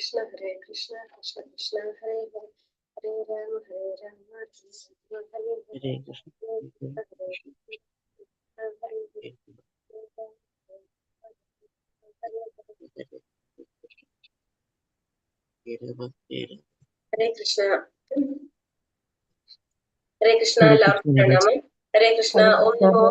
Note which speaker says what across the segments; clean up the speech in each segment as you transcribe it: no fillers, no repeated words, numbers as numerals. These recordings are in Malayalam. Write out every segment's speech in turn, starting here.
Speaker 1: Krishna Krishna Krishna Hare Hare Hare Rama Hare Krishna Hare Krishna എല്ലാവർക്കും Hare Krishna Om Namo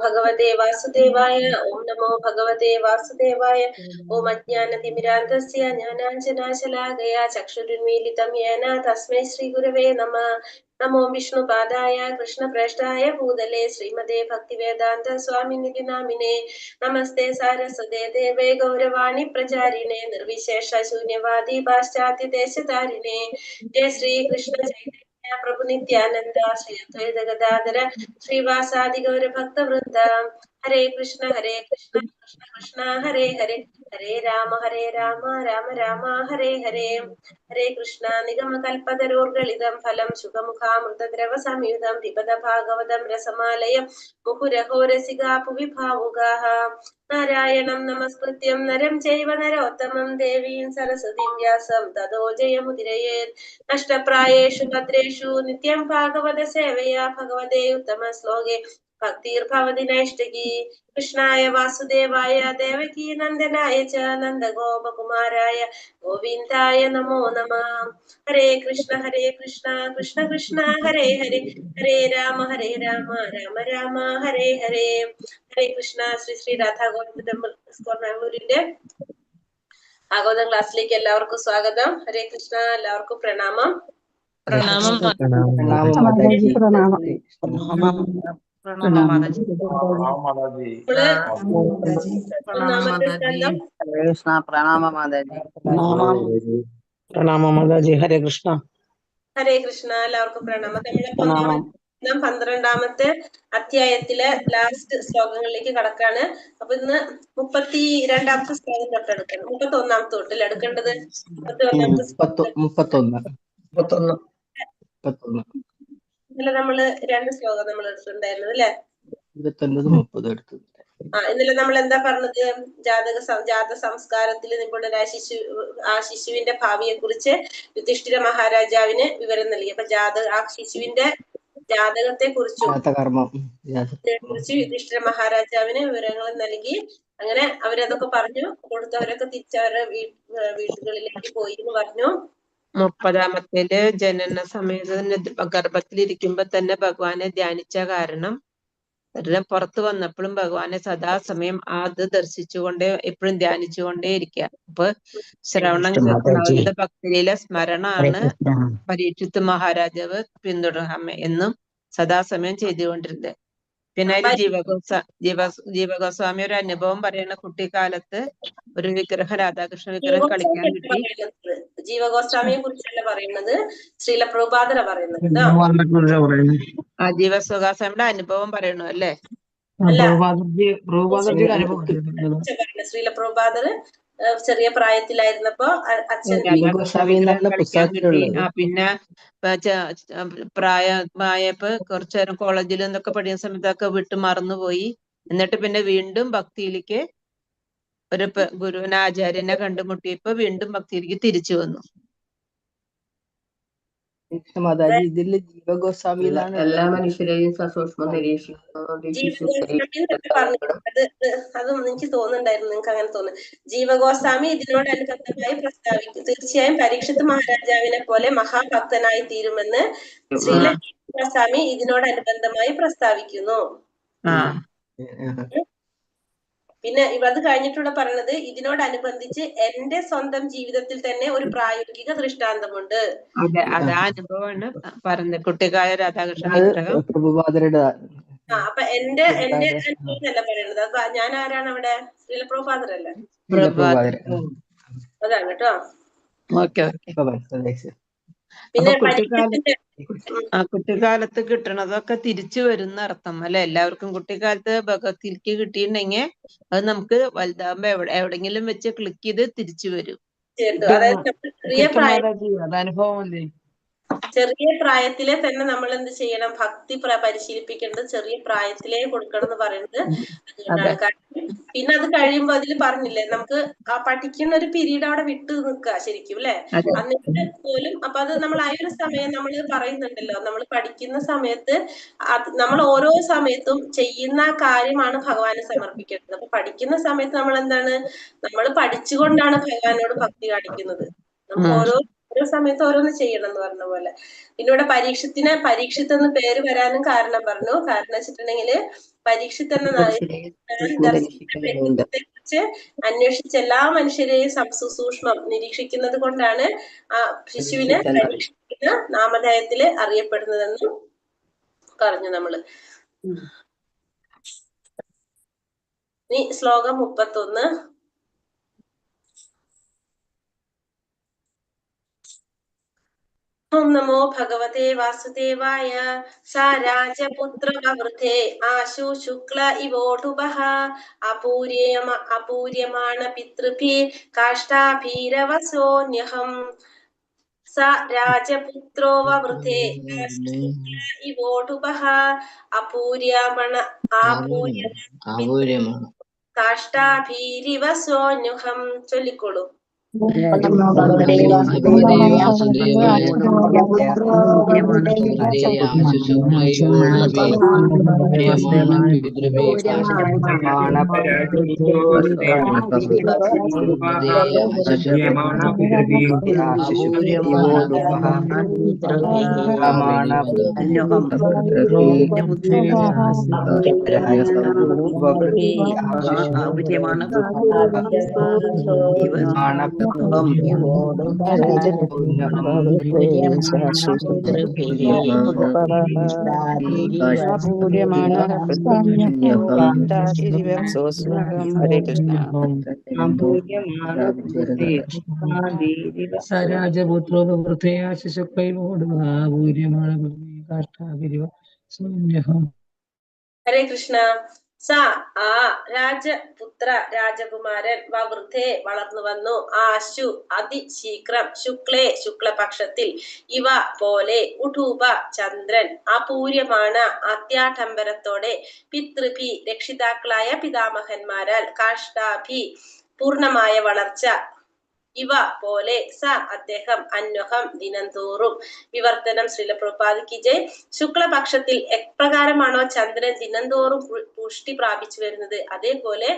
Speaker 1: Bhagavate Vasudevaya Om Namo Bhagavate Vasudevaya Om Ajnanatimiraandasya Jnananjanashalakaya Chakshurunmilitam Yena Tasmai Shri Gurave Namah Namo Vishnu Padaya Krishna Prashtaya Bhudale Srimade Bhaktivedanta Swaminithi Namine Namaste Saraswate Deve Gauravani Pracharine Nirvishesha Shunyavadi Paschatya Deshatarine Jai Shri Krishna Chaitanya Prabhu Nityananda Shri Advaita Gadadhara Srivasadi Gaura Bhakta Vrinda Hare Krishna Krishna Krishna Hare Hare Hare Rama Rama Rama Hare Hare Hare Krishna Nigama Kalpatarurgalidam Phalam Shukamukhamrtadrava Samyudam Pipada Bhagavatam Rasamalayam Mukuraho Puvibhavugaha Narayanam Namaskrityam Naram Chaiva Narottamam Devim Sarasatim Vyasam Tado Jayamudiraye Nashtaprayeshu Bhadreshu Nityam Bhagavata Sevaya Bhagavate Uttama Sloge Bhaktir Bhavati Naishtaki Krishnaya Vasudevaya Devaki Nandanaya Cha Nanda Gopa Kumaraya Govindaya Namo Namah Hare Krishna Krishna Krishna Hare Hare Hare Rama Rama Rama Hare Hare Hare Krishna Sri Sri Radha Govinda ആഗോദം ക്ലാസ്സിലേക്ക് എല്ലാവർക്കും സ്വാഗതം. ഹരേ കൃഷ്ണ. എല്ലാവർക്കും പ്രണാമം.
Speaker 2: ഹരേ കൃഷ്ണ.
Speaker 1: ഹരേ കൃഷ്ണ. എല്ലാവർക്കും പ്രണാമം. നമ്മളിപ്പോ 12ാമത്തെ അധ്യായത്തിലെ ലാസ്റ്റ് ശ്ലോകങ്ങളിലേക്ക് കടക്കാണ്. അപ്പൊ ഇന്ന് 32ാമത്തെ ശ്ലോകം തൊട്ടെടുക്കണം. 31ാമത്തെ തൊട്ടിൽ എടുക്കേണ്ടത്
Speaker 2: 31.
Speaker 1: ഇന്നലെ നമ്മള് 2 ശ്ലോകം നമ്മൾ എടുത്തിട്ടുണ്ടായിരുന്നത് അല്ലെ?
Speaker 2: 29-30 എടുത്തു.
Speaker 1: ഇന്നലെ നമ്മൾ എന്താ പറഞ്ഞത്? ജാത സംസ്കാരത്തിൽ നിപുണരായ ശിശുവിന്റെ ഭാവിയെ കുറിച്ച് യുധിഷ്ഠിര മഹാരാജാവിന് വിവരം നൽകി. അപ്പൊ ആ ശിശുവിന്റെ ജാതകത്തെ കുറിച്ച് യുധിഷ്ഠിര മഹാരാജാവിന് വിവരങ്ങൾ നൽകി. അങ്ങനെ അവരതൊക്കെ പറഞ്ഞു കൊടുത്തവരൊക്കെ തിരിച്ചവരുടെ വീടുകളിലേക്ക് പോയി എന്ന് പറഞ്ഞു.
Speaker 3: 30ാമത്തേല് ജനന സമയത്ത് ഗർഭത്തിലിരിക്കുമ്പോ തന്നെ ഭഗവാനെ ധ്യാനിച്ച കാരണം പുറത്തു വന്നപ്പോഴും ഭഗവാനെ സദാസമയം അത് ദർശിച്ചുകൊണ്ടേ എപ്പോഴും ധ്യാനിച്ചുകൊണ്ടേ ഇരിക്കുക. അപ്പൊ ശ്രവണം ഭക്തിയിലെ സ്മരണാണ് പരീക്ഷിത്ത് മഹാരാജാവ് പിന്തുടരാമ എന്നും സദാസമയം ചെയ്തുകൊണ്ടിരുന്നത്. പിന്നെ ജീവഗോസ്വാമി ഒരു അനുഭവം പറയണ, കുട്ടിക്കാലത്ത് ഒരു വിഗ്രഹം, രാധാകൃഷ്ണ വിഗ്രഹം കളിക്കാൻ കിട്ടി.
Speaker 1: ജീവഗോസ്വാമിയെ കുറിച്ചല്ല പറയുന്നത്, ശ്രീല പ്രഭുപാദര പറയുന്നത്.
Speaker 3: ജീവഗോസ്വാമിയുടെ അനുഭവം പറയണു അല്ലേ?
Speaker 1: ശ്രീല പ്രഭുപാദർ ചെറിയ പ്രായത്തിലായിരുന്നപ്പോ അച്ഛൻ
Speaker 3: പിന്നെ പ്രായമായപ്പോ കുറച്ചു നേരം കോളേജിൽ നിന്നൊക്കെ പഠിക്കുന്ന സമയത്തൊക്കെ വിട്ട് മറന്നുപോയി. എന്നിട്ട് പിന്നെ വീണ്ടും ഭക്തിയിലേക്ക് ഒരു ഗുരുവിനെ, ആചാര്യനെ കണ്ടുമുട്ടിയപ്പോ വീണ്ടും ഭക്തിയിലേക്ക് തിരിച്ചു വന്നു.
Speaker 2: ഇതില് ജീവഗോസ്വാമിയിലാണ് എല്ലാ മനുഷ്യരെയും സസൂക്ഷ്മം
Speaker 1: അതും എനിക്ക് തോന്നുന്നുണ്ടായിരുന്നു, നിങ്ങൾക്ക് അങ്ങനെ തോന്നുന്നു. ജീവഗോസ്വാമി ഇതിനോടനുബന്ധമായി പ്രസ്താവിക്കും, തീർച്ചയായും പരീക്ഷിത്ത് മഹാരാജാവിനെ പോലെ മഹാഭക്തനായി തീരുമെന്ന് ശ്രീല ഗോസ്വാമി ഇതിനോടനുബന്ധമായി പ്രസ്താവിക്കുന്നു. പിന്നെ അത് കഴിഞ്ഞിട്ടുള്ള പറയുന്നത്, ഇതിനോടനുബന്ധിച്ച് എന്റെ സ്വന്തം ജീവിതത്തിൽ തന്നെ ഒരു പ്രായോഗിക ദൃഷ്ടാന്തമുണ്ട്.
Speaker 3: അതെ, അനുഭവമാണ് പറഞ്ഞത്. കുട്ടിക്കാല രാധാകൃഷ്ണ വിഗ്രഹം
Speaker 1: അപ്പൊ എന്റെ അനുഭവമല്ല പറയുന്നത്. അപ്പൊ ഞാൻ ആരാണ് അവിടെ? ശ്രീല പ്രഭുപാദരല്ലേ? അതാണ് കേട്ടോ.
Speaker 3: പിന്നെ കുട്ടിക്കാലത്ത് കിട്ടണതൊക്കെ തിരിച്ചു വരുന്ന അർത്ഥം അല്ലെ? എല്ലാവർക്കും കുട്ടിക്കാലത്ത് ഭഗവത്ഗീത കിട്ടിയിട്ടുണ്ടെങ്കിൽ അത് നമുക്ക് വലുതാകുമ്പോ എവിടെങ്കിലും വെച്ച് ക്ലിക്ക് ചെയ്ത് തിരിച്ചു വരും.
Speaker 2: അനുഭവമല്ലേ?
Speaker 1: ചെറിയ പ്രായത്തിലെ തന്നെ നമ്മൾ എന്ത് ചെയ്യണം? ഭക്തി പരിശീലിപ്പിക്കേണ്ടത് ചെറിയ പ്രായത്തിലേ കൊടുക്കണം എന്ന് പറയുന്നത് അതുകൊണ്ടാണ്. കാരണം പിന്നെ അത് കഴിയുമ്പോ അതിൽ പറഞ്ഞില്ലേ, നമുക്ക് ആ പഠിക്കുന്ന ഒരു പീരീഡ് അവിടെ വിട്ടു നിൽക്കുക ശരിക്കും അല്ലെ? എന്നിട്ട് പോലും അപ്പൊ അത് നമ്മൾ ആ ഒരു സമയം നമ്മൾ പറയുന്നുണ്ടല്ലോ, നമ്മൾ പഠിക്കുന്ന സമയത്ത് നമ്മൾ ഓരോ സമയത്തും ചെയ്യുന്ന കാര്യമാണ് ഭഗവാന് സമർപ്പിക്കേണ്ടത്. അപ്പൊ പഠിക്കുന്ന സമയത്ത് നമ്മൾ എന്താണ്? നമ്മൾ പഠിച്ചുകൊണ്ടാണ് ഭഗവാനോട് ഭക്തി കാണിക്കുന്നത്. നമുക്ക് ഓരോ സമയത്ത് ഓരോന്ന് ചെയ്യണം എന്ന് പറഞ്ഞ പോലെ. പിന്നെ ഇവിടെ പരീക്ഷത്ത് എന്ന് പേര് വരാനും കാരണം പറഞ്ഞു. കാരണം വെച്ചിട്ടുണ്ടെങ്കിൽ പരീക്ഷത്ത് എന്ന വ്യക്തിത്വത്തെ കുറിച്ച് അന്വേഷിച്ച എല്ലാ മനുഷ്യരെയും സൂക്ഷ്മം നിരീക്ഷിക്കുന്നത് കൊണ്ടാണ് ആ ശിശുവിനെ പരീക്ഷിക്കുന്ന നാമധേയത്തില് അറിയപ്പെടുന്നതെന്നും പറഞ്ഞു നമ്മള്. ഇനി ശ്ലോകം 31. ഓം നമോ ഭഗവതേ വാസുദേവായ. സാ രാജപുത്രവൃദ്ധേ ആശു ശുക്ല ഇവോടുപഃ അപൂര്യമാണ പിതൃഭി കാഷ്ടാഭീരവസോന്യഹം. സ രാജപുത്രോ വവൃദ്ധേ ആശു ശുക്ല ഇവോടുപഃ അപൂര്യമാണ കാഷ്ടാഭീരിവസോന്യഹം. ചൊല്ലിക്കോളൂ. ഹരേ കൃഷ്ണ. സ ആ രാജപുത്ര രാജകുമാരൻ വവൃദ്ധേ വളർന്നു വന്നു ആശു അതിശീഘ്രം ശുക്ലേ ശുക്ലപക്ഷത്തിൽ ഇവ പോലെ ഉഠൂപ ചന്ദ്രൻ അപൂര്യമാണ് അത്യാഡംബരത്തോടെ പിതൃഭി രക്ഷിതാക്കളായ പിതാമഹന്മാരാൽ കാഷ്ടാഭി പൂർണമായ വളർച്ച ഇവ പോലെ സ അദ്ദേഹം അന്വഹം ദിനംതോറും വിവർത്തനം. ശ്രീല പ്രഭുപാദ് ജയ്. ശുക്ലപക്ഷത്തിൽ എപ്രകാരമാണോ ചന്ദ്രൻ ദിനംതോറും പുഷ്ടി പ്രാപിച്ചു വരുന്നത്, അതേപോലെ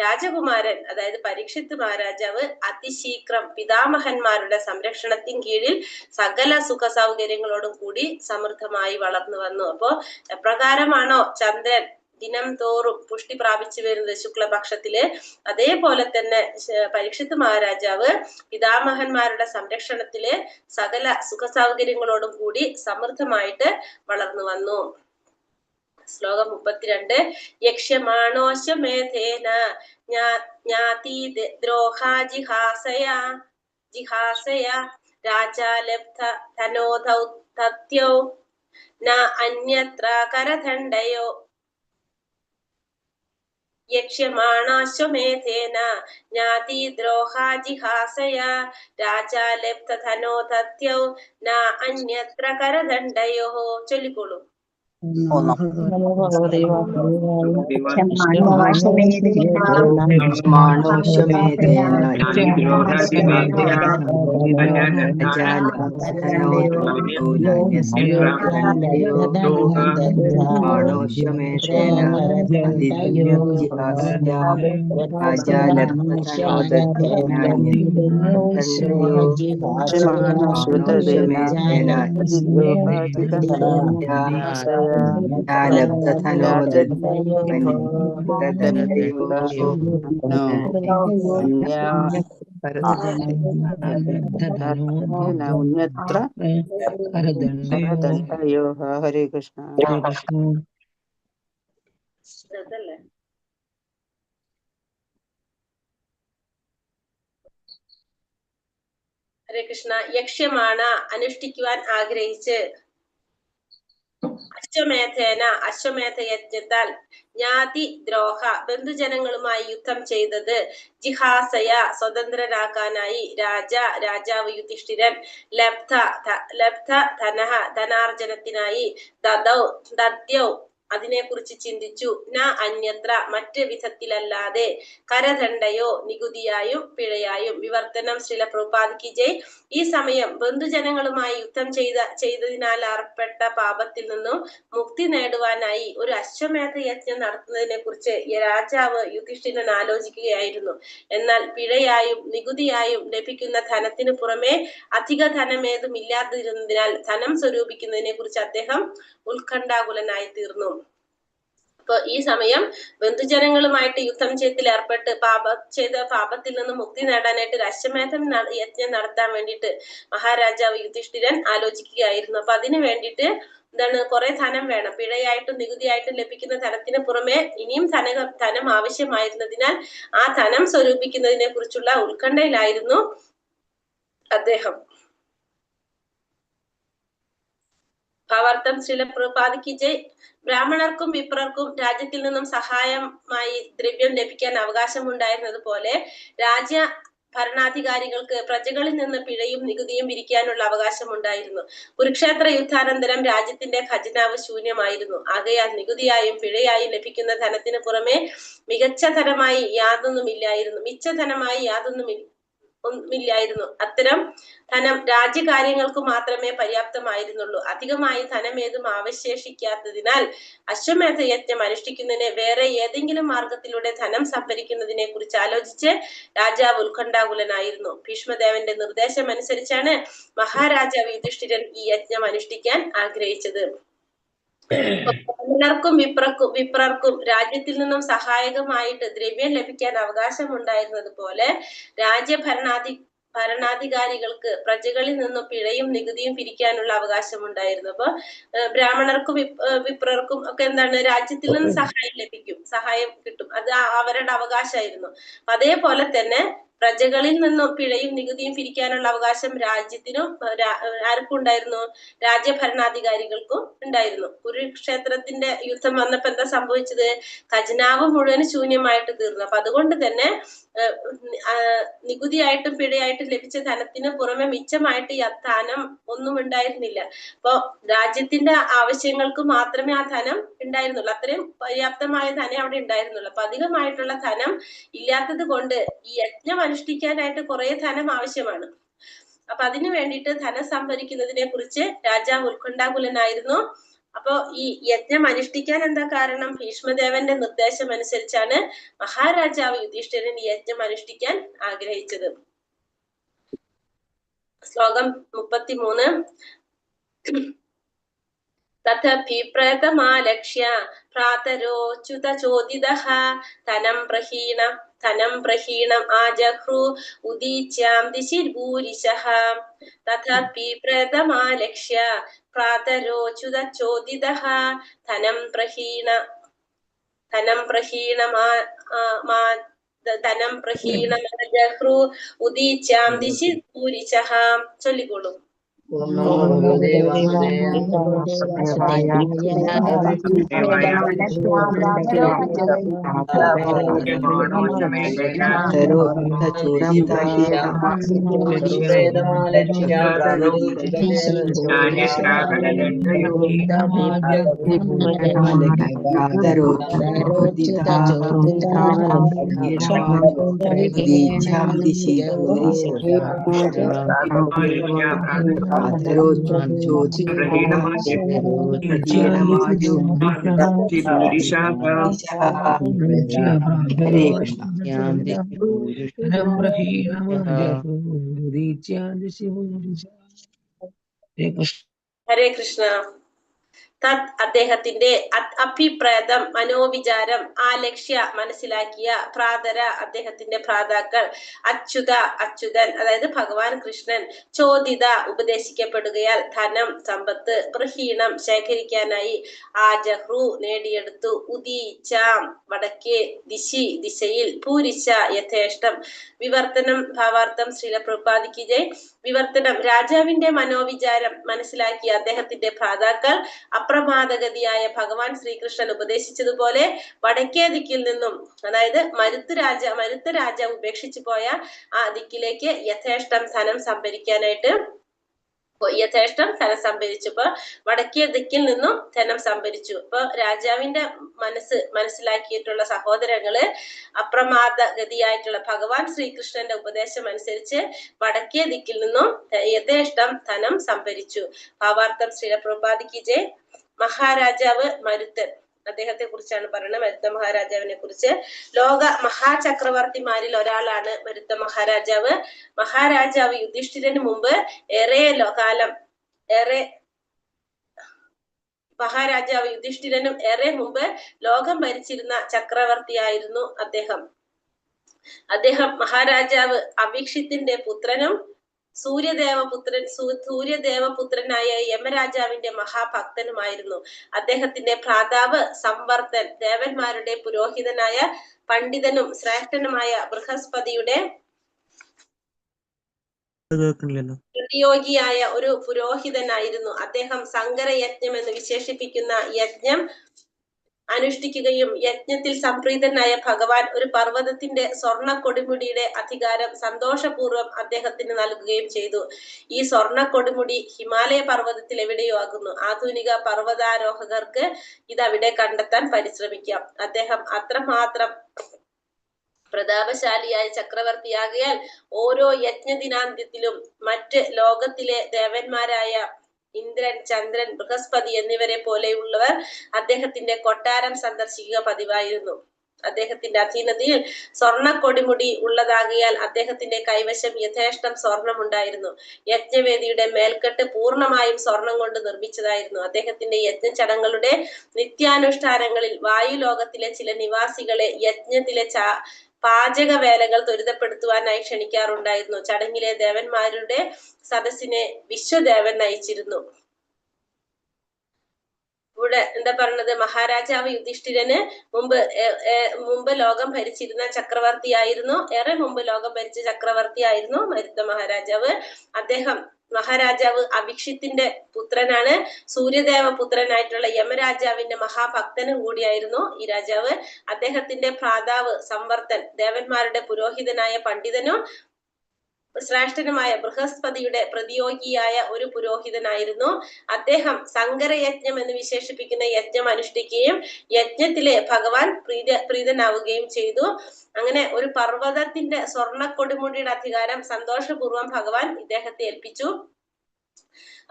Speaker 1: രാജകുമാരൻ അതായത് പരീക്ഷിത്ത് മഹാരാജാവ് അതിശീഘ്രം പിതാമഹന്മാരുടെ സംരക്ഷണത്തിൻ കീഴിൽ സകല സുഖ സൗകര്യങ്ങളോടും കൂടി സമൃദ്ധമായി വളർന്നു വന്നു. അപ്പോ എപ്രകാരമാണോ ചന്ദ്രൻ ദിനം തോറും പുഷ്ടി പ്രാപിച്ചു വരുന്നത് ശുക്ലപക്ഷത്തില്, അതേപോലെ തന്നെ പരീക്ഷിത്ത് മഹാരാജാവ് പിതാമഹന്മാരുടെ സംരക്ഷണത്തില് സകല സുഖ സൗകര്യങ്ങളോടും കൂടി സമൃദ്ധമായിട്ട് വളർന്നു വന്നു. ശ്ലോകം 32. യക്ഷ്യമാണോശ്വമേധേന ജിഹാസയ രാജാലബ്ധ ധനോധൗ ന അന്യത്ര കരദണ്ഡയോ. യക്ഷ്യമാണാശ്വമേധേന ജ്ഞാതിദ്രോഹാജിഹാസയ രാജാലബ്ധ ധനോധത്യൗ ന അന്യത്ര കരദണ്ഡയോ. ചൊല്ലിക്കോളൂ.
Speaker 4: ഹരേ കൃഷ്ണ. ഹരേ കൃഷ്ണ. യക്ഷ്യമാണ് അനുഷ്ഠിക്കുവാൻ ആഗ്രഹിച്ച്
Speaker 1: അശ്വമേധ യജ്ഞത്താൽ ജ്ഞാതി ദ്രോഹ ബന്ധുജനങ്ങളുമായി യുദ്ധം ചെയ്തത്, ജിഹാസയ സ്വതന്ത്രരാക്കാനായി രാജാവ് യുധിഷ്ഠിരൻ, ലബ്ധ ധനഃ ധനാർജനത്തിനായി, ദദ്യൗ അതിനെക്കുറിച്ച് ചിന്തിച്ചു, ന അന്യത്ര മറ്റ് വിധത്തിലല്ലാതെ, കരദണ്ഡയോ നികുതിയായും പിഴയായും. വിവർത്തനം ശ്രീല പ്രഭുപാദ് കി ജയ്. ഈ സമയം ബന്ധുജനങ്ങളുമായി യുദ്ധം ചെയ്തതിനാൽ ഏർപ്പെട്ട പാപത്തിൽ നിന്നും മുക്തി നേടുവാനായി ഒരു അശ്വമേധ യജ്ഞം നടത്തുന്നതിനെ കുറിച്ച് രാജാവ് യുധിഷ്ഠിരൻ ആലോചിക്കുകയായിരുന്നു. എന്നാൽ പിഴയായും നികുതിയായും ലഭിക്കുന്ന ധനത്തിനു പുറമെ അധിക ധനമേതും ഇല്ലാതിരുന്നതിനാൽ ധനം സ്വരൂപിക്കുന്നതിനെ കുറിച്ച് അദ്ദേഹം ഉത്കണ്ഠാകുലനായി തീർന്നു. അപ്പൊ ഈ സമയം ബന്ധുജനങ്ങളുമായിട്ട് യുദ്ധം ചെയ്തതിൽ ഏർപ്പെട്ട് പാപത്തിൽ നിന്ന് മുക്തി നേടാനായിട്ട് ഒരു അശ്വമേധം യജ്ഞം നടത്താൻ വേണ്ടിയിട്ട് മഹാരാജാവ് യുധിഷ്ഠിരൻ ആലോചിക്കുകയായിരുന്നു. അപ്പൊ അതിനു വേണ്ടിയിട്ട് എന്താണ്, കുറെ ധനം വേണം. പിഴയായിട്ടും നികുതിയായിട്ടും ലഭിക്കുന്ന ധനത്തിന് പുറമെ ഇനിയും ധനം ആവശ്യമായിരുന്നതിനാൽ ആ ധനം സ്വരൂപിക്കുന്നതിനെ കുറിച്ചുള്ള ഉത്കണ്ഠയിലായിരുന്നു അദ്ദേഹം. ഭാവാർത്ഥം ശ്രീല പ്രഭുപാദ് കി ജയ്. ബ്രാഹ്മണർക്കും വിപ്രർക്കും രാജ്യത്തിൽ നിന്നും സഹായമായി ദ്രവ്യം ലഭിക്കാൻ അവകാശമുണ്ടായിരുന്നത് പോലെ രാജ്യ ഭരണാധികാരികൾക്ക് പ്രജകളിൽ നിന്ന് പിഴയും നികുതിയും പിരിക്കാനുള്ള അവകാശമുണ്ടായിരുന്നു. കുരുക്ഷേത്ര യുദ്ധാനന്തരം രാജ്യത്തിന്റെ ഖജനാവ് ശൂന്യമായിരുന്നു. ആകയാൽ നികുതിയായും പിഴയായും ലഭിക്കുന്ന ധനത്തിന് പുറമെ മിച്ച ധനമായി യാതൊന്നുമില്ലായിരുന്നു. അത്തരം ധനം രാജ്യകാര്യങ്ങൾക്ക് മാത്രമേ പര്യാപ്തമായിരുന്നുള്ളൂ. അധികമായി ധനമേതും അവശേഷിക്കാത്തതിനാൽ അശ്വമേധ യജ്ഞം അനുഷ്ഠിക്കുന്നതിന് വേറെ ഏതെങ്കിലും മാർഗത്തിലൂടെ ധനം സംഭരിക്കുന്നതിനെ കുറിച്ച് ആലോചിച്ച് രാജാവ് ഉത്കണ്ഠാകുലനായിരുന്നു. ഭീഷ്മദേവന്റെ നിർദ്ദേശം അനുസരിച്ചാണ് മഹാരാജാവ് യുധിഷ്ഠിരൻ ഈ യജ്ഞം അനുഷ്ഠിക്കാൻ ആഗ്രഹിച്ചത്. ബ്രാഹ്മണർക്കും വിപ്രർക്കും രാജ്യത്തിൽ നിന്നും സഹായകമായിട്ട് ദ്രവ്യം ലഭിക്കാൻ അവകാശമുണ്ടായിരുന്നത് പോലെ ഭരണാധികാരികൾക്ക് പ്രജകളിൽ നിന്നും പിഴയും നികുതിയും പിരിക്കാനുള്ള അവകാശമുണ്ടായിരുന്നു. അപ്പൊ ബ്രാഹ്മണർക്കും വിപ്രർക്കും ഒക്കെ എന്താണ്, രാജ്യത്തിൽ നിന്ന് സഹായം കിട്ടും. അത് അവരുടെ അവകാശമായിരുന്നു. അതേപോലെ തന്നെ പ്രജകളിൽ നിന്നും പിഴയും നികുതിയും പിരിക്കാനുള്ള അവകാശം രാജ്യത്തിനും ആർക്കും ഉണ്ടായിരുന്നു, രാജ്യഭരണാധികാരികൾക്കും ഉണ്ടായിരുന്നു. കുരുക്ഷേത്രത്തിന്റെ യുദ്ധം വന്നപ്പോ എന്താ സംഭവിച്ചത്? ഖജനാവ് മുഴുവൻ ശൂന്യമായിട്ട് തീർന്നു. അപ്പൊ അതുകൊണ്ട് തന്നെ നികുതിയായിട്ടും പിഴയായിട്ടും ലഭിച്ച ധനത്തിന് പുറമെ മിച്ചമായിട്ട് ധനം ഒന്നും ഉണ്ടായിരുന്നില്ല. അപ്പൊ രാജ്യത്തിന്റെ ആവശ്യങ്ങൾക്ക് മാത്രമേ ആ ധനം ഉണ്ടായിരുന്നുള്ളൂ. അത്രയും പര്യാപ്തമായ ധനം അവിടെ ഉണ്ടായിരുന്നുള്ളൂ. അപ്പൊ അധികമായിട്ടുള്ള ധനം ഇല്ലാത്തത് കൊണ്ട് ഈ യജ്ഞം അനുഷ്ഠിക്കാനായിട്ട് കുറെ ധനം ആവശ്യമാണ്. അപ്പൊ അതിനു വേണ്ടിയിട്ട് ധനം സംഭരിക്കുന്നതിനെ കുറിച്ച് രാജാവ് ഉത്കണ്ഠാകുലനായിരുന്നു. അപ്പോ ഈ യജ്ഞം അനുഷ്ഠിക്കാൻ എന്താ കാരണം? ഭീഷ്മദേവന്റെ നിർദ്ദേശം അനുസരിച്ചാണ് മഹാരാജാവ് യുധിഷ്ഠിരൻ ഈ യജ്ഞം അനുഷ്ഠിക്കാൻ ആഗ്രഹിച്ചത്. ശ്ലോകം 33. തഥഭിപ്രേതമാലക്ഷ്യ ഭ്രാതരോച്യുതചോദിതഃ ധനം പ്രഹീണം ആജഹ്രു ഉദീച്യാം ദിശി ഭൂരിശഃ. തഥഭിപ്രേതമാലക്ഷ്യ ഭ്രാതരോച്യുതചോദിതഃ ധനം പ്രഹീണമാജഹ്രു ഉദീച്യാം ദിശി ഭൂരിശഃ. ചൊല്ലിക്കോളൂ. ഹരേ കൃഷ്ണ. തത് അദ്ദേഹത്തിന്റെ, അഭിപ്രേതം മനോവിചാരം, ആലക്ഷ്യ മനസ്സിലാക്കിയ, ഭ്രാതര അദ്ദേഹത്തിന്റെ ഭ്രാതാക്കൾ, അച്യുതൻ അതായത് ഭഗവാൻ കൃഷ്ണൻ, ചോദിത ഉപദേശിക്കപ്പെടുകയാൽ, ധനം സമ്പത്ത്, പ്രഹീണം ശേഖരിക്കാനായി, ആജഹ്രു നേടിയെടുത്തു, ഉദീച്ചാം വടക്കേ, ദിശയിൽ, പൂരിശ യഥേഷ്ടം. വിവർത്തനം ഭാവാർത്ഥം ശ്രീല പ്രഭുപാദ് കി ജയ്. വിവർത്തനം: രാജാവിന്റെ മനോവിചാരം മനസ്സിലാക്കിയ അദ്ദേഹത്തിന്റെ ഭ്രാതാക്കൾ അപ്രമാദഗതിയായ ഭഗവാൻ ശ്രീകൃഷ്ണൻ ഉപദേശിച്ചതുപോലെ വടക്കേ ദിക്കിൽ നിന്നും, അതായത് മരുത്ത് രാജാവ് ഉപേക്ഷിച്ചു പോയ ആ ദിക്കിലേക്ക് യഥേഷ്ടം ധനം സംഭരിക്കാനായിട്ട് യഥേഷ്ടം ധനം സംഭരിച്ചു. ഇപ്പൊ വടക്കേ ദിക്കിൽ നിന്നും ധനം സംഭരിച്ചു. ഇപ്പൊ രാജാവിന്റെ മനസ്സിലാക്കിയിട്ടുള്ള സഹോദരങ്ങള് അപ്രമാദഗതിയായിട്ടുള്ള ഭഗവാൻ ശ്രീകൃഷ്ണന്റെ ഉപദേശം അനുസരിച്ച് വടക്കേ ദിക്കിൽ നിന്നും യഥേഷ്ടം ധനം സംഭരിച്ചു. ഭാവാർത്ഥം ശ്രീല പ്രഭുപാദിക്ക് ജയ്. മഹാരാജാവ് മരുത്തൻ, അദ്ദേഹത്തെ കുറിച്ചാണ് പറയുന്നത്, മരുത്ത മഹാരാജാവിനെ കുറിച്ച്. ലോക മഹാചക്രവർത്തിമാരിൽ ഒരാളാണ് മരുത്ത മഹാരാജാവ്. മഹാരാജാവ് യുധിഷ്ഠിരന് മുമ്പ് മഹാരാജാവ് യുധിഷ്ഠിരനും ഏറെ മുമ്പ് ലോകം ഭരിച്ചിരുന്ന ചക്രവർത്തിയായിരുന്നു അദ്ദേഹം. മഹാരാജാവ് അവിക്ഷിത്തിന്റെ പുത്രനും സൂര്യദേവപുത്രനായ യമരാജാവിന്റെ മഹാഭക്തനുമായിരുന്നു. അദ്ദേഹത്തിന്റെ ഭ്രാതാവ് സംവർത്തൻ ദേവന്മാരുടെ പുരോഹിതനായ പണ്ഡിതനും ശ്രേഷ്ഠനുമായ ബൃഹസ്പതിയുടെ പ്രതിയോഗിയായ ഒരു പുരോഹിതനായിരുന്നു. അദ്ദേഹം സങ്കരയജ്ഞം എന്ന് വിശേഷിപ്പിക്കുന്ന യജ്ഞം അനുഷ്ഠിക്കുകയും യജ്ഞത്തിൽ സംപ്രീതനായ ഭഗവാൻ ഒരു പർവ്വതത്തിന്റെ സ്വർണ്ണ കൊടിമുടിയുടെ അധികാരം സന്തോഷപൂർവ്വം അദ്ദേഹത്തിന് നൽകുകയും ചെയ്തു. ഈ സ്വർണ്ണ കൊടിമുടി ഹിമാലയ പർവ്വതത്തിൽ എവിടെയോ ആകുന്നു. ആധുനിക പർവ്വതാരോഹകർക്ക് ഇതവിടെ കണ്ടെത്താൻ പരിശ്രമിക്കാം. അദ്ദേഹം അത്രമാത്രം പ്രതാപശാലിയായ ചക്രവർത്തിയാകയാൽ ഓരോ യജ്ഞദിനാന്ത്യത്തിലും മറ്റ് ലോകത്തിലെ ദേവന്മാരായ ഇന്ദ്രൻ, ചന്ദ്രൻ, ബൃഹസ്പതി എന്നിവരെ പോലെയുള്ളവർ അദ്ദേഹത്തിന്റെ കൊട്ടാരം സന്ദർശിക്കുക പതിവായിരുന്നു. അദ്ദേഹത്തിന്റെ അധീനതയിൽ സ്വർണ്ണ കൊടിമുടി ഉള്ളതാകിയാൽ അദ്ദേഹത്തിന്റെ കൈവശം യഥേഷ്ടം സ്വർണമുണ്ടായിരുന്നു. യജ്ഞവേദിയുടെ മേൽക്കെട്ട് പൂർണ്ണമായും സ്വർണം കൊണ്ട് നിർമ്മിച്ചതായിരുന്നു. അദ്ദേഹത്തിന്റെ യജ്ഞചടങ്ങളുടെ നിത്യാനുഷ്ഠാനങ്ങളിൽ വായുലോകത്തിലെ ചില നിവാസികളെ യജ്ഞത്തിലെ പാചക വേലകൾ ത്വരിതപ്പെടുത്തുവാനായി ക്ഷണിക്കാറുണ്ടായിരുന്നു. ചടങ്ങിലെ ദേവന്മാരുടെ സദസ്സിനെ വിശ്വദേവൻ നയിച്ചിരുന്നു. ഇവിടെ എന്താ പറഞ്ഞത്? മഹാരാജാവ് യുധിഷ്ഠിരന് മുമ്പ് ലോകം ഭരിച്ചിരുന്ന ചക്രവർത്തിയായിരുന്നു. ഏറെ മുമ്പ് ലോകം ഭരിച്ച ചക്രവർത്തിയായിരുന്നു മരുത്ത മഹാരാജാവ്. മഹാരാജാവ് അവിക്ഷിത്തിന്റെ പുത്രനാണ്. സൂര്യദേവ പുത്രനായിട്ടുള്ള യമരാജാവിന്റെ മഹാഭക്തനും കൂടിയായിരുന്നു ഈ രാജാവ്. അദ്ദേഹത്തിന്റെ ഭ്രാതാവ് സംവർത്തൻ ദേവന്മാരുടെ പുരോഹിതനായ പണ്ഡിതനും ശ്രേഷ്ഠനുമായ ബൃഹസ്പതിയുടെ പ്രതിയോഗിയായ ഒരു പുരോഹിതനായിരുന്നു. അദ്ദേഹം സങ്കരയജ്ഞം എന്ന് വിശേഷിപ്പിക്കുന്ന യജ്ഞം അനുഷ്ഠിക്കുകയും യജ്ഞത്തിലെ ഭഗവാൻ പ്രീതനാവുകയും ചെയ്തു. അങ്ങനെ ഒരു പർവ്വതത്തിന്റെ സ്വർണ്ണ കൊടുമുടിയുടെ അധികാരം സന്തോഷപൂർവ്വം ഭഗവാൻ ഇദ്ദേഹത്തെ ഏൽപ്പിച്ചു.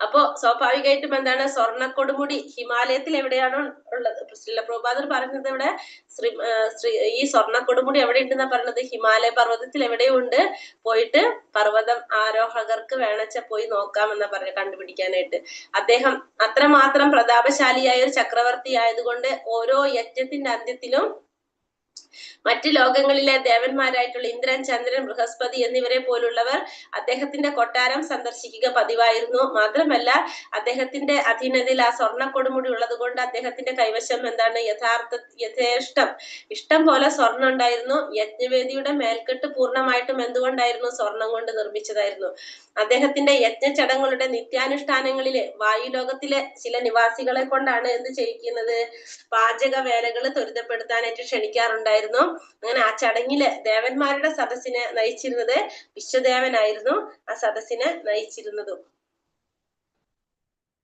Speaker 1: അപ്പോ സ്വാഭാവികമായിട്ടും എന്താണ്? സ്വർണ്ണ കൊടുമുടി ഹിമാലയത്തിൽ എവിടെയാണോ ഉള്ളത്? ശ്രീല പ്രഭുപാദർ പറഞ്ഞത് ഇവിടെ ഈ സ്വർണ്ണ കൊടുമുടി എവിടെ ഉണ്ടെന്നാ പറഞ്ഞത്? ഹിമാലയ പർവ്വതത്തിൽ എവിടെയുണ്ട്. പോയിട്ട് പർവ്വതം ആരോഹകർക്ക് വേണച്ച പോയി നോക്കാമെന്നാ പറഞ്ഞ കണ്ടുപിടിക്കാനായിട്ട്. അദ്ദേഹം അത്രമാത്രം പ്രതാപശാലിയായ ഒരു ചക്രവർത്തി ആയതുകൊണ്ട് ഓരോ യജ്ഞത്തിന്റെ അന്ത്യത്തിലും മറ്റ് ലോകങ്ങളിലെ ദേവന്മാരായിട്ടുള്ള ഇന്ദ്രൻ, ചന്ദ്രൻ, ബൃഹസ്പതി എന്നിവരെ പോലുള്ളവർ അദ്ദേഹത്തിന്റെ കൊട്ടാരം സന്ദർശിക്കുക പതിവായിരുന്നു. മാത്രമല്ല അദ്ദേഹത്തിന്റെ അധീനതയിൽ ആ സ്വർണ്ണ കൊടുമുടി ഉള്ളത് കൊണ്ട് അദ്ദേഹത്തിന്റെ കൈവശം എന്താണ്? ഇഷ്ടം പോലെ സ്വർണ്ണം ഉണ്ടായിരുന്നു. യജ്ഞവേദിയുടെ മേൽക്കെട്ട് പൂർണ്ണമായിട്ടും എന്തുകൊണ്ടായിരുന്നു? സ്വർണം കൊണ്ട് നിർമ്മിച്ചതായിരുന്നു. അദ്ദേഹത്തിന്റെ യജ്ഞചടങ്ങളുടെ നിത്യാനുഷ്ഠാനങ്ങളില് വായുലോകത്തിലെ ചില നിവാസികളെ കൊണ്ടാണ് എന്ത് ചെയ്യിക്കുന്നത്? പാചക വേലകൾ ത്വരിതപ്പെടുത്താനായിട്ട് ക്ഷണിക്കാറുണ്ടായിരുന്നു. അങ്ങനെ ആ ചടങ്ങില് ദേവന്മാരുടെ സദസ്സിനെ നയിച്ചിരുന്നത് വിശ്വദേവനായിരുന്നു. ആ സദസ്സിനെ നയിച്ചിരുന്നതും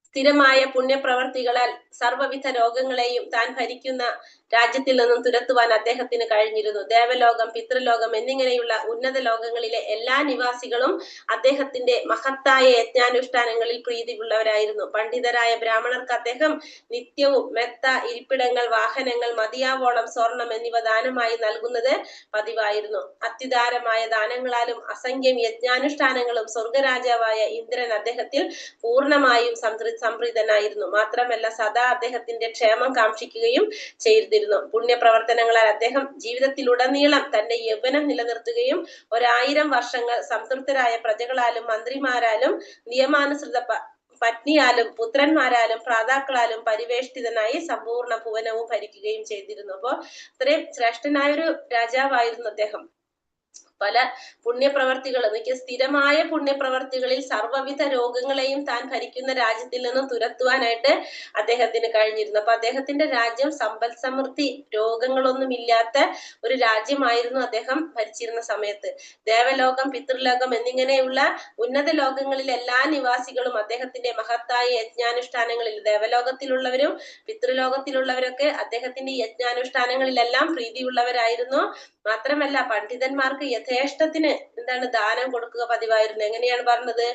Speaker 1: സ്ഥിരമായ പുണ്യപ്രവർത്തികളാൽ സർവ്വവിധ രോഗങ്ങളെയും താൻ ഭരിക്കുന്ന രാജ്യത്തിൽ നിന്നും തുരത്തുവാൻ അദ്ദേഹത്തിന് കഴിഞ്ഞിരുന്നു. ദേവലോകം, പിതൃലോകം എന്നിങ്ങനെയുള്ള ഉന്നത ലോകങ്ങളിലെ എല്ലാ നിവാസികളും അദ്ദേഹത്തിന്റെ മഹത്തായ യജ്ഞാനുഷ്ഠാനങ്ങളിൽ പ്രീതിയുള്ളവരായിരുന്നു. പണ്ഡിതരായ ബ്രാഹ്മണർക്ക് അദ്ദേഹം നിത്യവും മെത്ത, ഇരിപ്പിടങ്ങൾ, വാഹനങ്ങൾ, മതിയാവോളം സ്വർണം എന്നിവ ദാനമായി നൽകുന്നത് പതിവായിരുന്നു. അത്യുദാരമായ ദാനങ്ങളാലും അസംഖ്യം യജ്ഞാനുഷ്ഠാനങ്ങളും സ്വർഗരാജാവായ ഇന്ദ്രൻ അദ്ദേഹത്തിൽ പൂർണ്ണമായും സംപ്രീതനായിരുന്നു. മാത്രമല്ല സദാ അദ്ദേഹത്തിന്റെ ക്ഷേമം കാക്ഷിക്കുകയും ചെയ്തിരുന്നു. പുണ്യപ്രവർത്തനങ്ങളാൽ അദ്ദേഹം ജീവിതത്തിലുടനീളം തന്റെ യൗവനം നിലനിർത്തുകയും 1000 വർഷങ്ങൾ സംതൃപ്തരായ പ്രജകളാലും മന്ത്രിമാരാലും നിയമാനുസൃത പത്നിയാലും പുത്രന്മാരാലും ഭ്രാതാക്കളാലും പരിവേഷ്ടിതനായി സമ്പൂർണ്ണ ഭുവനവും ഭരിക്കുകയും ചെയ്തിരുന്നു. അപ്പോ അത്രയും ശ്രേഷ്ഠനായൊരു രാജാവായിരുന്നു അദ്ദേഹം. പല പുണ്യപ്രവർത്തികൾ എന്നൊക്കെ സ്ഥിരമായ പുണ്യപ്രവർത്തികളിൽ സർവ്വവിധ രോഗങ്ങളെയും താൻ ഭരിക്കുന്ന രാജ്യത്തിൽ നിന്നും തുരത്തുവാനായിട്ട് അദ്ദേഹത്തിന് കഴിഞ്ഞിരുന്നു. അപ്പൊ അദ്ദേഹത്തിന്റെ രാജ്യം സമ്പൽ സമൃദ്ധി, രോഗങ്ങളൊന്നുമില്ലാത്ത ഒരു രാജ്യമായിരുന്നു അദ്ദേഹം ഭരിച്ചിരുന്ന സമയത്ത്. ദേവലോകം, പിതൃലോകം എന്നിങ്ങനെയുള്ള ഉന്നത ലോകങ്ങളിൽ എല്ലാ നിവാസികളും അദ്ദേഹത്തിന്റെ മഹത്തായ യജ്ഞാനുഷ്ഠാനങ്ങളിൽ, ദേവലോകത്തിലുള്ളവരും പിതൃലോകത്തിലുള്ളവരൊക്കെ അദ്ദേഹത്തിന്റെ യജ്ഞാനുഷ്ഠാനങ്ങളിലെല്ലാം പ്രീതിയുള്ളവരായിരുന്നു. മാത്രമല്ല പണ്ഡിതന്മാർക്ക് യഥേഷ്ടത്തിന് ദാനം കൊടുക്കുക പതിവായിരുന്നു. എങ്ങനെയാണ് പറഞ്ഞത്?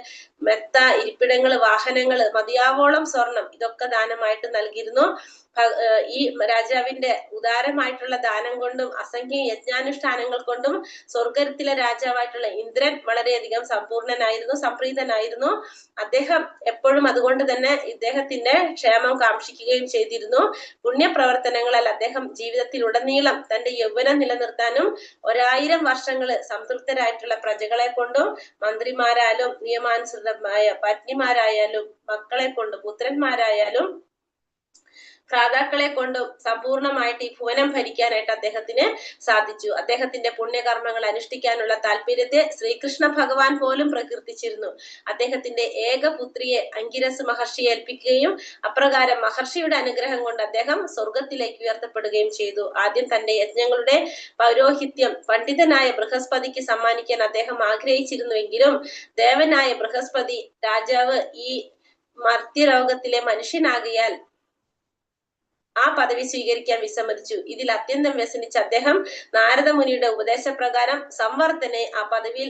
Speaker 1: മെത്ത, ഇരിപ്പിടങ്ങള്, വാഹനങ്ങള്, മതിയാവോളം സ്വർണം, ഇതൊക്കെ ദാനമായിട്ട് നൽകിയിരുന്നു. ഈ രാജാവിന്റെ ഉദാരമായിട്ടുള്ള ദാനം കൊണ്ടും അസംഖ്യ യജ്ഞാനുഷ്ഠാനങ്ങൾ കൊണ്ടും സ്വർഗത്തിലെ രാജാവായിട്ടുള്ള ഇന്ദ്രൻ വളരെയധികം സമ്പൂർണനായിരുന്നു, സംപ്രീതനായിരുന്നു. അദ്ദേഹം എപ്പോഴും അതുകൊണ്ട് തന്നെ ഇദ്ദേഹത്തിന്റെ ക്ഷേമം കാക്ഷിക്കുകയും ചെയ്തിരുന്നു. പുണ്യപ്രവർത്തനങ്ങളാൽ അദ്ദേഹം ജീവിതത്തിലുടനീളം തന്റെ യൗവനം നിലനിർത്താനും 1000 വർഷങ്ങള് സംതൃപ്തരായിട്ടുള്ള പ്രജകളെ കൊണ്ടും മന്ത്രിമാരായാലും നിയമാനുസൃതമായ പത്നിമാരായാലും മക്കളെ കൊണ്ടും പുത്രന്മാരായാലും ഭ്രാതാക്കളെ കൊണ്ടും സമ്പൂർണമായിട്ട് ഈ ഭുവനം ഭരിക്കാനായിട്ട് അദ്ദേഹത്തിന് സാധിച്ചു. അദ്ദേഹത്തിന്റെ പുണ്യകർമ്മങ്ങൾ അനുഷ്ഠിക്കാനുള്ള താല്പര്യത്തെ ശ്രീകൃഷ്ണ ഭഗവാൻ പോലും പ്രകീർത്തിച്ചിരുന്നു. അദ്ദേഹത്തിന്റെ ഏകപുത്രിയെ അങ്കിരസ് മഹർഷിയെ ഏൽപ്പിക്കുകയും അപ്രകാരം മഹർഷിയുടെ അനുഗ്രഹം കൊണ്ട് അദ്ദേഹം സ്വർഗത്തിലേക്ക് ഉയർത്തപ്പെടുകയും ചെയ്തു. ആദ്യം തന്റെ യജ്ഞങ്ങളുടെ പൗരോഹിത്യം പണ്ഡിതനായ ബൃഹസ്പതിക്ക് സമ്മാനിക്കാൻ അദ്ദേഹം ആഗ്രഹിച്ചിരുന്നുവെങ്കിലും ദേവനായ ബൃഹസ്പതി രാജാവ് ഈ മർത്യലോകത്തിലെ മനുഷ്യനാകിയാൽ ആ പദവി സ്വീകരിക്കാൻ വിസമ്മതിച്ചു. ഇതിൽ അത്യന്തം വ്യസനിച്ച അദ്ദേഹം നാരദമുനിയുടെ ഉപദേശപ്രകാരം സംവർദ്ധനെ ആ പദവിയിൽ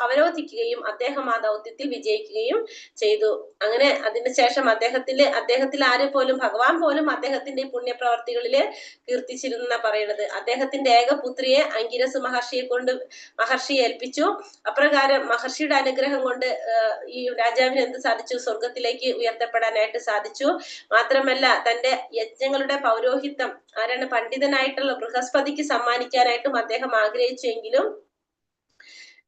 Speaker 1: അവരോധിക്കുകയും അദ്ദേഹം ആ ദൗത്യത്തിൽ വിജയിക്കുകയും ചെയ്തു. അങ്ങനെ അതിനുശേഷം അദ്ദേഹത്തിൽ ആര് പോലും, ഭഗവാൻ പോലും അദ്ദേഹത്തിന്റെ പുണ്യപ്രവർത്തികളില് കീർത്തിച്ചിരുന്ന പറയുന്നത്. അദ്ദേഹത്തിന്റെ ഏകപുത്രിയെ അങ്കിരസ് മഹർഷിയെ ഏൽപ്പിച്ചു. അപ്രകാരം മഹർഷിയുടെ അനുഗ്രഹം കൊണ്ട് ഈ രാജാവിന് എന്ത് സാധിച്ചു? സ്വർഗത്തിലേക്ക് ഉയർത്തപ്പെടാനായിട്ട് സാധിച്ചു. മാത്രമല്ല തന്റെ യജ്ഞങ്ങളുടെ പൗരോഹിത്യം ആരാണ്? പണ്ഡിതനായിട്ടുള്ള ബൃഹസ്പതിക്ക് സമ്മാനിക്കാനായിട്ടും അദ്ദേഹം ആഗ്രഹിച്ചെങ്കിലും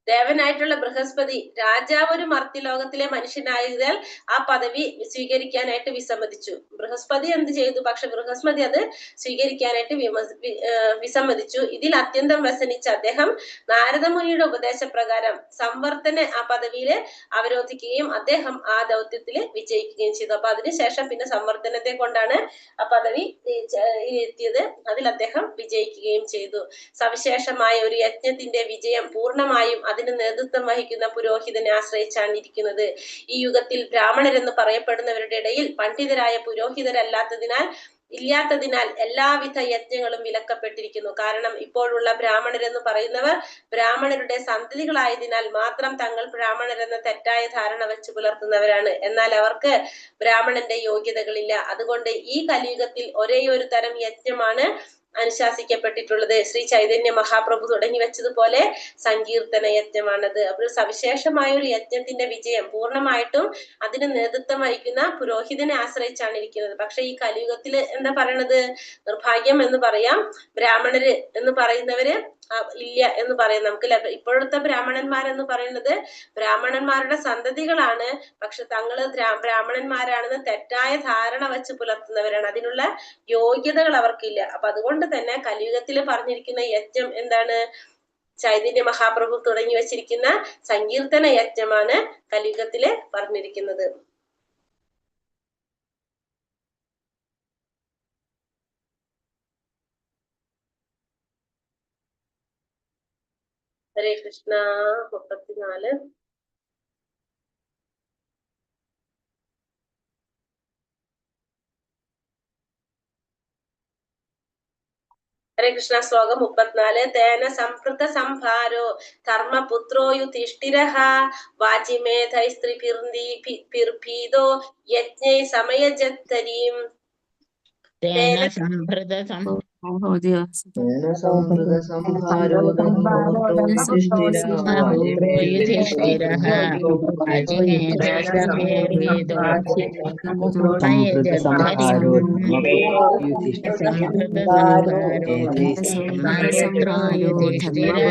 Speaker 1: ദേവനായിട്ടുള്ള ബൃഹസ്പതി രാജാവ് ഒരു മർത്യലോകത്തിലെ മനുഷ്യനായതിനാൽ ആ പദവി സ്വീകരിക്കാനായിട്ട് വിസമ്മതിച്ചു. ബൃഹസ്പതി എന്ത് ചെയ്തു? പക്ഷെ ബൃഹസ്പതി അത് സ്വീകരിക്കാനായിട്ട് വിസമ്മതിച്ചു. ഇതിൽ അത്യന്തം വ്യസനിച്ച അദ്ദേഹം നാരദമുനിയുടെ ഉപദേശപ്രകാരം സംവർദ്ധന ആ പദവിയിൽ അവരോധിക്കുകയും അദ്ദേഹം ആ ദൗത്യത്തിൽ വിജയിക്കുകയും ചെയ്തു. അപ്പൊ അതിനുശേഷം പിന്നെ സംവർദ്ധനത്തെ കൊണ്ടാണ് ആ പദവി എത്തിയത്. അതിൽ അദ്ദേഹം വിജയിക്കുകയും ചെയ്തു. സവിശേഷമായ ഒരു യജ്ഞത്തിന്റെ വിജയം പൂർണ്ണമായും അതിന് നേതൃത്വം വഹിക്കുന്ന പുരോഹിതനെ ആശ്രയിച്ചാണ് ഇരിക്കുന്നത്. ഈ യുഗത്തിൽ ബ്രാഹ്മണരെന്ന് പറയപ്പെടുന്നവരുടെ ഇടയിൽ പണ്ഡിതരായ ഇല്ലാത്തതിനാൽ എല്ലാവിധ യജ്ഞങ്ങളും വിലക്കപ്പെട്ടിരിക്കുന്നു. കാരണം ഇപ്പോഴുള്ള ബ്രാഹ്മണരെന്ന് പറയുന്നവർ ബ്രാഹ്മണരുടെ സന്തതികളായതിനാൽ മാത്രം തങ്ങൾ ബ്രാഹ്മണരെന്ന തെറ്റായ ധാരണ വെച്ച് പുലർത്തുന്നവരാണ്. എന്നാൽ അവർക്ക് ബ്രാഹ്മണന്റെ യോഗ്യതകളില്ല. അതുകൊണ്ട് ഈ കലിയുഗത്തിൽ ഒരേ ഒരു തരം യജ്ഞമാണ് അനുശാസിക്കപ്പെട്ടിട്ടുള്ളത്. ശ്രീ ചൈതന്യ മഹാപ്രഭു തുടങ്ങി വെച്ചതുപോലെ സങ്കീർത്തന യജ്ഞമാണത്. അപ്പോൾ സവിശേഷമായ ഒരു യജ്ഞത്തിന്റെ വിജയം പൂർണ്ണമായിട്ടും അതിന് നേതൃത്വം വഹിക്കുന്ന പുരോഹിതനെ ആശ്രയിച്ചാണ് ഇരിക്കുന്നത്. പക്ഷെ ഈ കലിയുഗത്തില് എന്താ പറയണത്? നിർഭാഗ്യം എന്ന് പറയാം. ബ്രാഹ്മണര് എന്ന് പറയുന്നവര് ഇല്ല എന്ന് പറയാം. നമുക്ക് ഇപ്പോഴത്തെ ബ്രാഹ്മണന്മാരെന്ന് പറയുന്നത് ബ്രാഹ്മണന്മാരുടെ സന്തതികളാണ്. പക്ഷെ തങ്ങള് ബ്രാഹ്മണന്മാരാണെന്ന് തെറ്റായ ധാരണ വെച്ച് പുലർത്തുന്നവരാണ്. അതിനുള്ള യോഗ്യതകൾ അവർക്കില്ല. അപ്പൊ അതുകൊണ്ട് തന്നെ കലിയുഗത്തിൽ പറഞ്ഞിരിക്കുന്ന യജ്ഞം എന്താണ്? ചൈതന്യ മഹാപ്രഭു തുടങ്ങി വെച്ചിരിക്കുന്ന സങ്കീർത്തന യജ്ഞമാണ് കലിയുഗത്തില് പറഞ്ഞിരിക്കുന്നത്. ഹരേ കൃഷ്ണ. 34. ഹരേ കൃഷ്ണ. ശ്ലോകം 34. തേന സംഭൃത സംഭാരോ ധർമ്മപുത്രോ യുധിഷ്ഠിരഃ വാജിമേധൈസ്ത്രീഭിർഭീതോ യജ്ഞൈ സമയജത്തരീം.
Speaker 4: തേന സംഭൃത സംഭാരോ യുധിഷ്ഠിരഃ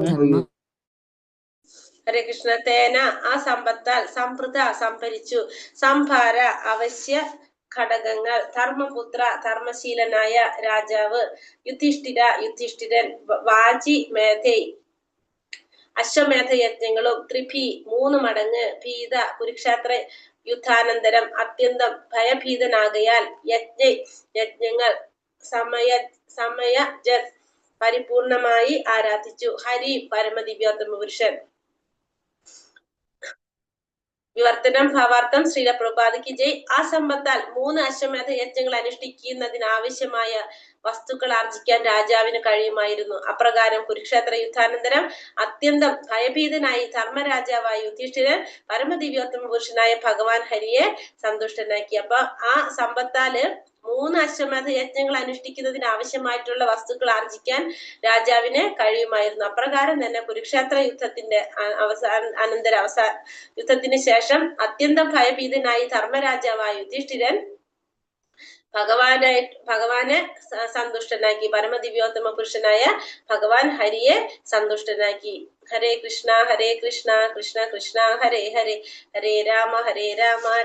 Speaker 4: വാജിമേധൈസ്ത്രീഭിർഭീതോ
Speaker 1: ഹരേ കൃഷ്ണ. തേന ആ സമ്പത്താൽ, സംഭൃത സംഭരിച്ചു, സംഭാര അവശ്യ ഘടകങ്ങൾ, ധർമ്മപുത്ര ധർമ്മശീലനായ രാജാവ്, യുധിഷ്ഠിരൻ, വാജി മേധൈ അശ്വമേധ യജ്ഞങ്ങളും, ത്രിഭി 3 മടങ്ങ്, ഭീത കുരുക്ഷേത്ര യുദ്ധാനന്തരം അത്യന്തം ഭയഭീതനാകയാൽ, യജ്ഞങ്ങൾ, സമയജൻ പരിപൂർണമായി ആരാധിച്ചു. ഹരി പരമദിവ്യോത്തമ പുരുഷൻ. വിവർത്തനം ഭാവാർത്ഥം. ശ്രീല പ്രഭുപാദയ്ക്ക് ജയ്. ആ സമ്പത്താൽ 3 അശ്വമേധ യജ്ഞങ്ങൾ അനുഷ്ഠിക്കുന്നതിനാവശ്യമായ വസ്തുക്കൾ ആർജിക്കാൻ രാജാവിന് കഴിയുമായിരുന്നു. അപ്രകാരം കുരുക്ഷേത്ര യുദ്ധാനന്തരം അത്യന്തം ഭയഭീതനായി ധർമ്മരാജാവായ യുധിഷ്ഠിരൻ പരമദിവ്യോത്തമ പുരുഷനായ ഭഗവാൻ ഹരിയെ സന്തുഷ്ടനാക്കി. അപ്പൊ ആ സമ്പത്താല് 3 അശ്വമേധ യജ്ഞങ്ങൾ അനുഷ്ഠിക്കുന്നതിന് ആവശ്യമായിട്ടുള്ള വസ്തുക്കൾ ആർജിക്കാൻ രാജാവിന് കഴിയുമായിരുന്നു. അപ്രകാരം തന്നെ കുരുക്ഷേത്ര യുദ്ധത്തിന്റെ യുദ്ധത്തിന് ശേഷം അത്യന്തം ഭയഭീതനായി ധർമ്മരാജാവായ യുധിഷ്ഠിരൻ ഭഗവാനെ സന്തുഷ്ടനാക്കി. പരമദിവ്യോത്തമ പുരുഷനായ ഭഗവാൻ ഹരിയെ സന്തുഷ്ടനാക്കി. ഹരേ കൃഷ്ണ കൃഷ്ണ കൃഷ്ണ ഹരേ ഹരേ, ഹരേ രാമ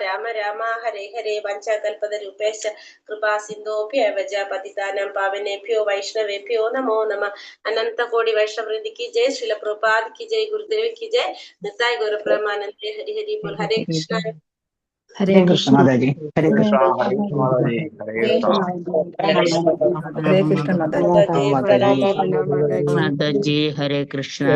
Speaker 1: രാമ രാമ ഹരേ ഹരേ. പഞ്ചകൽപതരൂപേശ കൃപാ സിന്ധോഭ്യവ ച പതിതാനാം പാവനേഭ്യോ വൈഷ്ണവേഭ്യോ നമോ നമ. അനന്തകോടി വൈഷ്ണവൃന്ദിക്ക് ജയ്. ശ്രീല പ്രഭുപാദ് ജയ്. ഗുരുദേവ് की जय. निताय गौर प्रेमानंदे. हरि हरि बोल. हरे कृष्णा
Speaker 2: ഹരേ കൃഷ്ണ മാതാജി. ഹരേ കൃഷ്ണ.
Speaker 5: ഹരേ കൃഷ്ണ മാതാജി. ഹരേ കൃഷ്ണ.
Speaker 2: ഹരേ കൃഷ്ണ മാതാജി.
Speaker 4: മാതാജി ഹരേ കൃഷ്ണ.